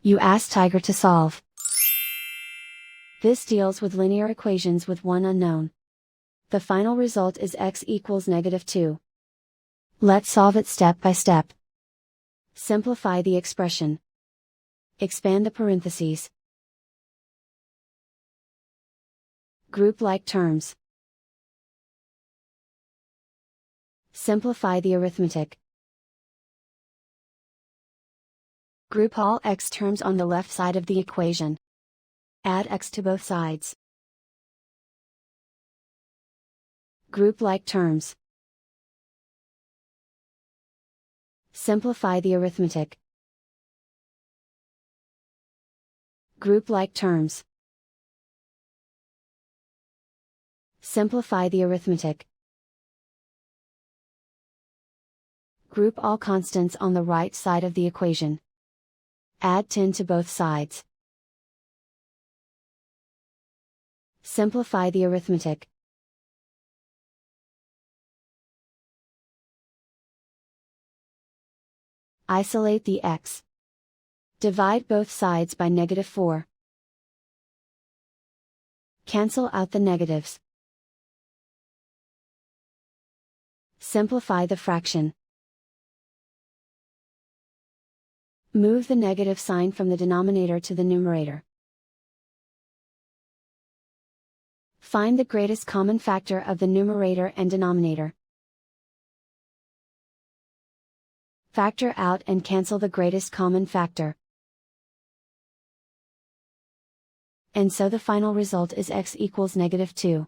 You ask Tiger to solve. This deals with linear equations with one unknown. The final result is x equals -2. Let's solve it step by step. Simplify the expression. Expand the parentheses. Group like terms. Simplify the arithmetic. Group all x terms on the left side of the equation. Add x to both sides. Group like terms. Simplify the arithmetic. Group like terms. Simplify the arithmetic. Group all constants on the right side of the equation. Add 10 to both sides. Simplify the arithmetic. Isolate the x. Divide both sides by -4. Cancel out the negatives. Simplify the fraction. Move the negative sign from the denominator to the numerator. Find the greatest common factor of the numerator and denominator. Factor out and cancel the greatest common factor. And so the final result is x equals -2.